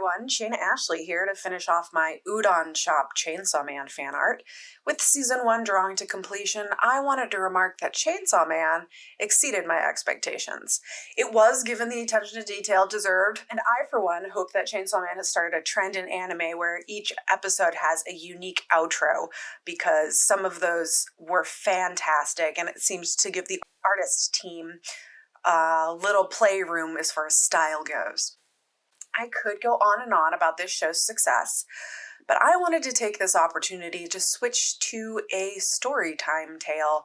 everyone, ShainaAshley here to finish off my Udon Shop Chainsaw Man fan art. With Season 1 drawing to completion, I wanted to remark that Chainsaw Man exceeded my expectations. It was given the attention to detail it deserved, and I, for one, hope that Chainsaw Man has started a trend in anime where each episode has a unique outro, because some of those were fantastic, and it seems to give the artist team a little playroom as far as style goes. I could go on and on about this show's success, but I wanted to take this opportunity to switch to a story time tale,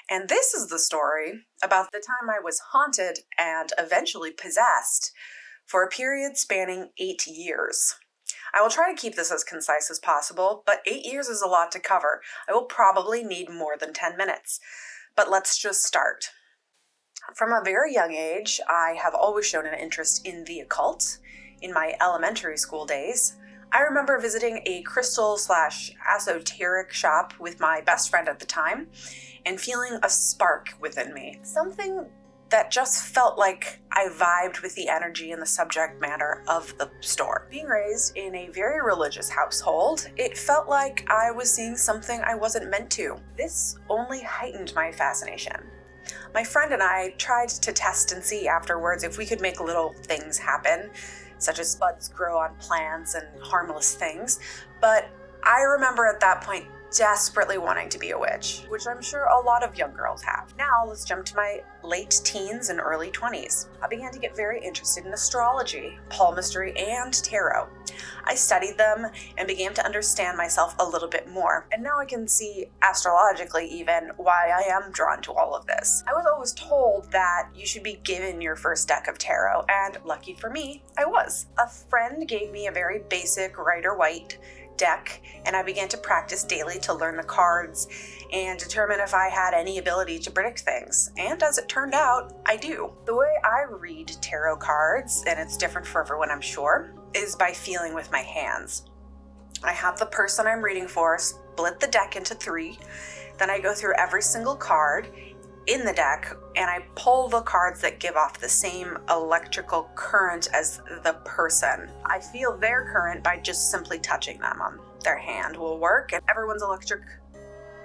and this is the story about the time I was haunted and eventually possessed for a period spanning 8 years. I will try to keep this as concise as possible, but 8 years is a lot to cover. I will probably need more than 10 minutes, but let's just start. From a very young age, I have always shown an interest in the occult. In my elementary school days, I remember visiting a crystal/esoteric shop with my best friend at the time and feeling a spark within me. Something that just felt like I vibed with the energy and the subject matter of the store. Being raised in a very religious household, it felt like I was seeing something I wasn't meant to. This only heightened my fascination. My friend and I tried to test and see afterwards if we could make little things happen, such as buds grow on plants and harmless things, but I remember at that point desperately wanting to be a witch, which I'm sure a lot of young girls have. Now let's jump to my late teens and early 20s. I began to get very interested in astrology, palmistry, and tarot. I studied them and began to understand myself a little bit more, and now I can see astrologically even why I am drawn to all of this. I was always told that you should be given your first deck of tarot, and lucky for me, I was. A friend gave me a very basic Rider-Waite deck, and I began to practice daily to learn the cards and determine if I had any ability to predict things. And as it turned out, I do. The way I read tarot cards, and it's different for everyone I'm sure, is by feeling with my hands. I have the person I'm reading for split the deck into 3, then I go through every single card in the deck and I pull the cards that give off the same electrical current as the person. I feel their current by just simply touching them on their hand will work, and everyone's electric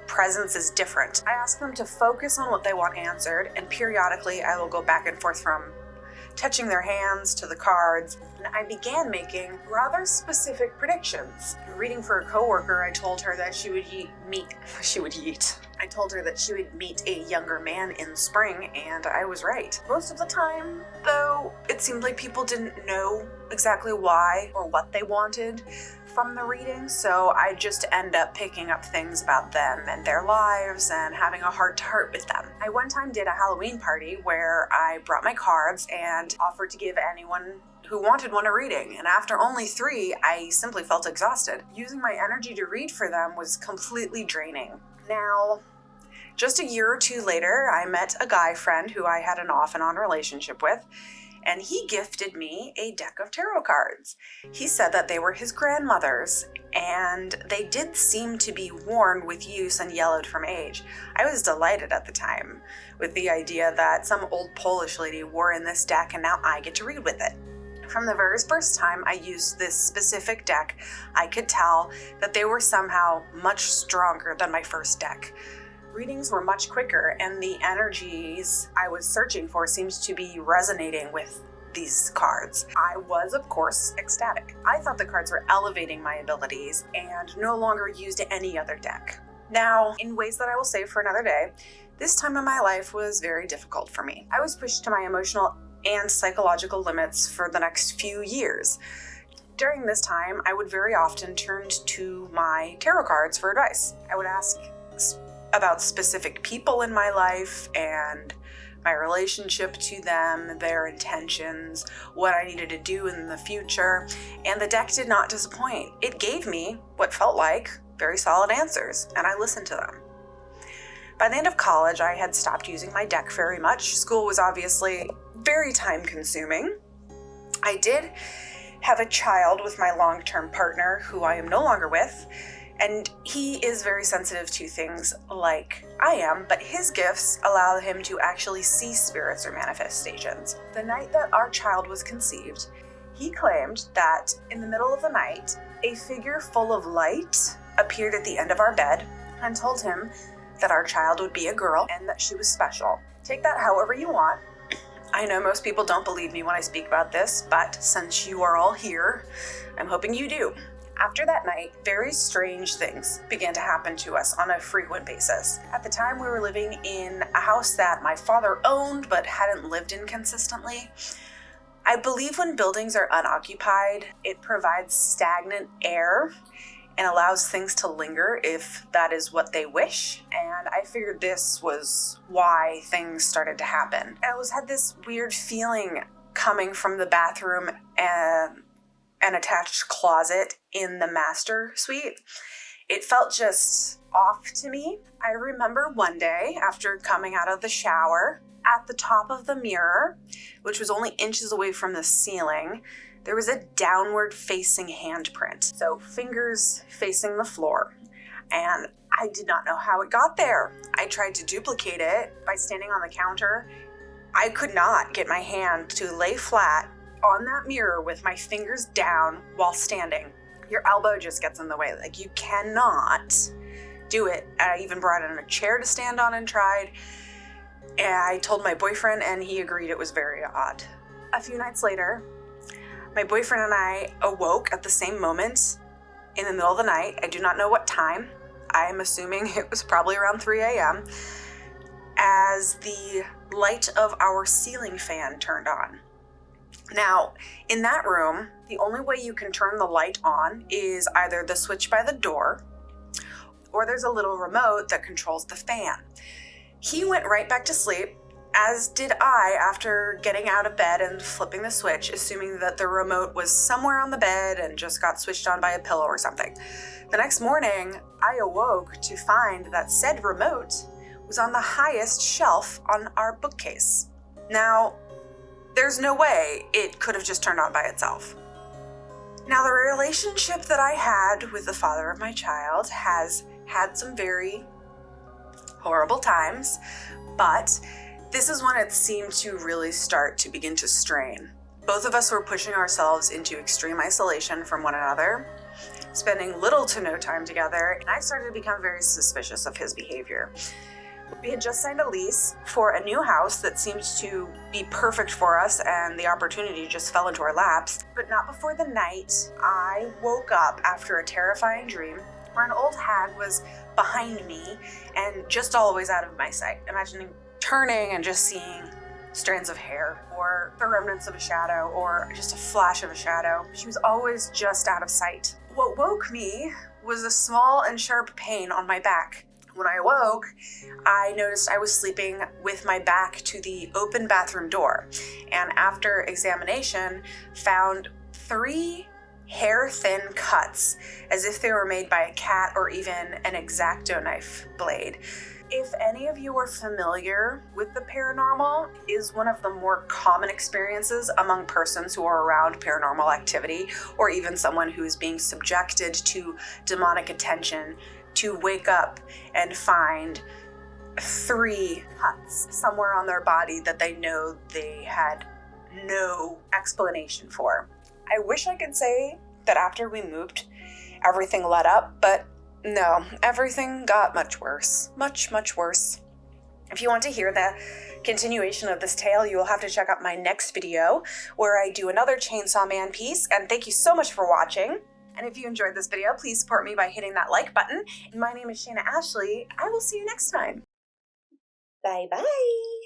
presence is different. I ask them to focus on what they want answered, and periodically I will go back and forth from touching their hands to the cards, and I began making rather specific predictions. Reading for a coworker, I told her that she would meet a younger man in spring, and I was right. Most of the time, though, it seemed like people didn't know exactly why or what they wanted from the reading, so I just end up picking up things about them and their lives and having a heart-to-heart with them. I one time did a Halloween party where I brought my cards and offered to give anyone who wanted one a reading, and after only 3, I simply felt exhausted. Using my energy to read for them was completely draining. Now, just a year or 2 later, I met a guy friend who I had an off and on relationship with, and he gifted me a deck of tarot cards. He said that they were his grandmother's, and they did seem to be worn with use and yellowed from age. I was delighted at the time with the idea that some old Polish lady wore in this deck, and now I get to read with it. From the very first time I used this specific deck, I could tell that they were somehow much stronger than my first deck. Readings were much quicker, and the energies I was searching for seemed to be resonating with these cards. I was, of course, ecstatic. I thought the cards were elevating my abilities and no longer used any other deck. Now, in ways that I will save for another day, this time in my life was very difficult for me. I was pushed to my emotional and psychological limits for the next few years. During this time, I would very often turn to my tarot cards for advice. I would ask about specific people in my life and my relationship to them, their intentions, what I needed to do in the future, and the deck did not disappoint. It gave me what felt like very solid answers, and I listened to them. By the end of college, I had stopped using my deck very much. School was obviously very time-consuming. I did have a child with my long-term partner, who I am no longer with, and he is very sensitive to things like I am, but his gifts allow him to actually see spirits or manifestations. The night that our child was conceived, he He claimed that in the middle of the night, a figure full of light appeared at the end of our bed and told him that our child would be a girl and that she was special. Take that however you want. I know most people don't believe me when I speak about this, but since you are all here, I'm hoping you do. After that night, very strange things began to happen to us on a frequent basis. At the time, we were living in a house that my father owned but hadn't lived in consistently. I believe when buildings are unoccupied, it provides stagnant air and allows things to linger if that is what they wish. And I figured this was why things started to happen. I always had this weird feeling coming from the bathroom and an attached closet in the master suite. It felt just off to me. I remember one day after coming out of the shower, at the top of the mirror, which was only inches away from the ceiling, there was a downward facing handprint. So fingers facing the floor. And I did not know how it got there. I tried to duplicate it by standing on the counter. I could not get my hand to lay flat on that mirror with my fingers down while standing. Your elbow just gets in the way. Like, you cannot do it. I even brought in a chair to stand on and tried. And I told my boyfriend and he agreed it was very odd. A few nights later, my boyfriend and I awoke at the same moment in the middle of the night. I do not know what time. I'm assuming it was probably around 3 a.m. as the light of our ceiling fan turned on. Now, in that room, the only way you can turn the light on is either the switch by the door or there's a little remote that controls the fan. He went right back to sleep, as did I after getting out of bed and flipping the switch, assuming that the remote was somewhere on the bed and just got switched on by a pillow or something. The next morning, I awoke to find that said remote was on the highest shelf on our bookcase. Now, there's no way it could have just turned on by itself. Now, the relationship that I had with the father of my child has had some very horrible times, but this is when it seemed to really start to begin to strain. Both of us were pushing ourselves into extreme isolation from one another, spending little to no time together, and I started to become very suspicious of his behavior. We had just signed a lease for a new house that seemed to be perfect for us, and the opportunity just fell into our laps. But not before the night, I woke up after a terrifying dream where an old hag was behind me and just always out of my sight. Imagining turning and just seeing strands of hair or the remnants of a shadow or just a flash of a shadow. She was always just out of sight. What woke me was a small and sharp pain on my back. When I awoke, I noticed I was sleeping with my back to the open bathroom door, and after examination, found 3 hair-thin cuts, as if they were made by a cat or even an X-Acto knife blade. If any of you are familiar with the paranormal, it is one of the more common experiences among persons who are around paranormal activity, or even someone who is being subjected to demonic attention, to wake up and find 3 cuts somewhere on their body that they know they had no explanation for. I wish I could say that after we moved, everything let up, but no, everything got much worse. Much, much worse. If you want to hear the continuation of this tale, you will have to check out my next video where I do another Chainsaw Man piece, and thank you so much for watching. And if you enjoyed this video, please support me by hitting that like button. My name is Shaina Ashley. I will see you next time. Bye-bye.